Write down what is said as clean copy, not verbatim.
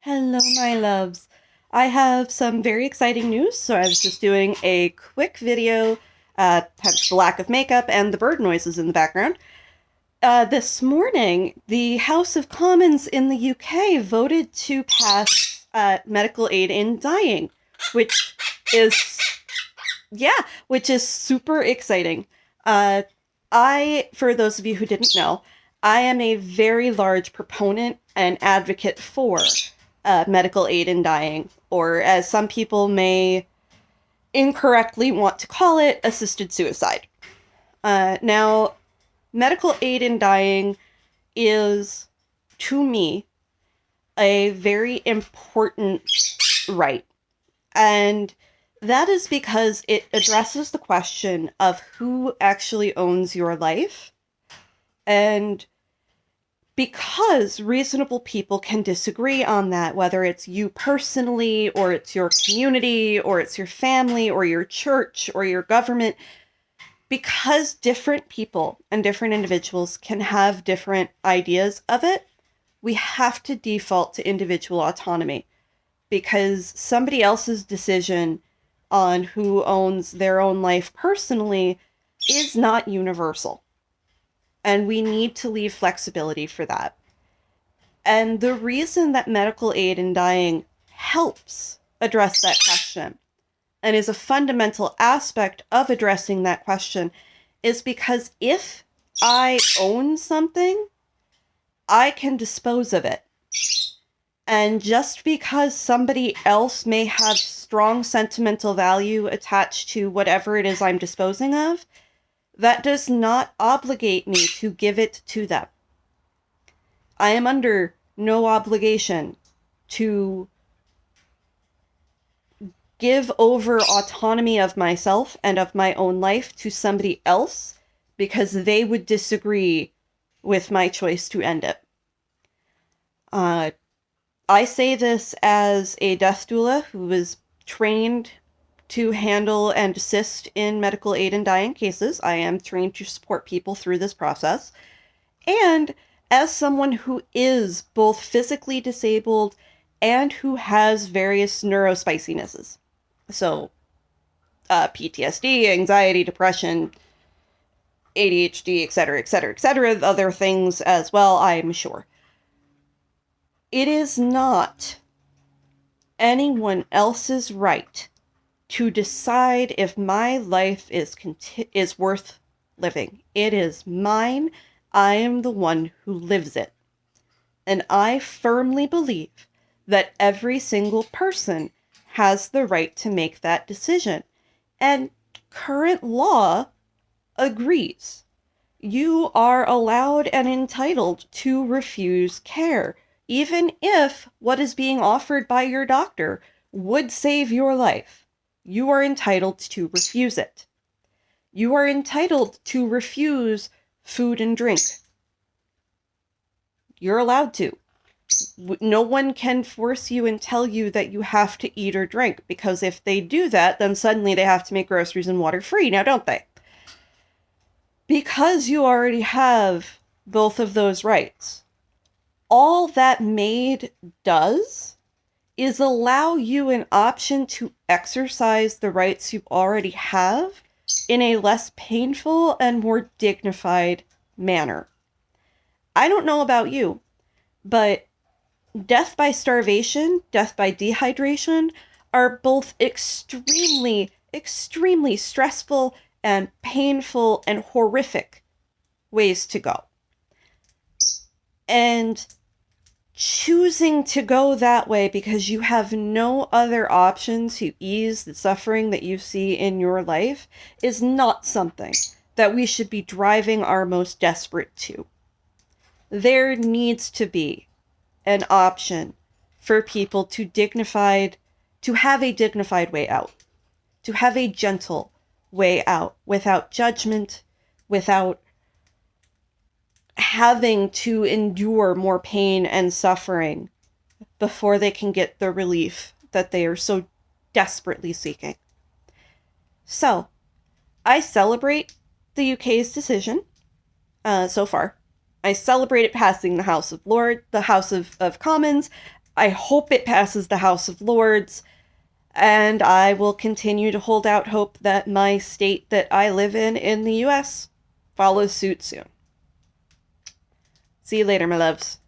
Hello, my loves. I have some very exciting news, so I was just doing a quick video, hence the lack of makeup and the bird noises in the background. This morning, the House of Commons in the UK voted to pass medical aid in dying, which is, which is super exciting. Uh, for those of you who didn't know, I am a very large proponent and advocate for medical aid in dying, or as some people may incorrectly want to call it, assisted suicide. Now, medical aid in dying is, to me, a very important right. And that is because it addresses the question of who actually owns your life. And because reasonable people can disagree on that, whether it's you personally, or it's your community, or it's your family, or your church, or your government, because different people and different individuals can have different ideas of it, we have to default to individual autonomy, because somebody else's decision on who owns their own life personally is not universal. And we need to leave flexibility for that. And the reason that medical aid in dying helps address that question and is a fundamental aspect of addressing that question is because if I own something, I can dispose of it. And just because somebody else may have strong sentimental value attached to whatever it is I'm disposing of, that does not obligate me to give it to them. I am under no obligation to give over autonomy of myself and of my own life to somebody else because they would disagree with my choice to end it. I say this as a death doula who was trained to handle and assist in medical aid in dying cases. I am trained to support people through this process. And as someone who is both physically disabled and who has various neurospicinesses. So, PTSD, anxiety, depression, ADHD, etc., etc., etc., other things as well, I'm sure. It is not anyone else's right to decide if my life is worth living. It is mine. I am the one who lives it. And I firmly believe that every single person has the right to make that decision. And current law agrees. You are allowed and entitled to refuse care, even if what is being offered by your doctor would save your life. You are entitled to refuse it. You are entitled to refuse food and drink. You're allowed to. No one can force you and tell you that you have to eat or drink, because if they do that, then suddenly they have to make groceries and water free, now don't they? Because you already have both of those rights, all that MAiD does is allow you an option to exercise the rights you already have in a less painful and more dignified manner. I don't know about you, but death by starvation, death by dehydration are both extremely, extremely stressful and painful and horrific ways to go. And choosing to go that way because you have no other option to ease the suffering that you see in your life is not something that we should be driving our most desperate to. There needs to be an option for people to have a dignified way out, to have a gentle way out, without judgment, without having to endure more pain and suffering before they can get the relief that they are so desperately seeking. So, I celebrate the UK's decision so far. I celebrate it passing the House of Commons. I hope it passes the House of Lords, and I will continue to hold out hope that my state that I live in the US, follows suit soon. See you later, my loves.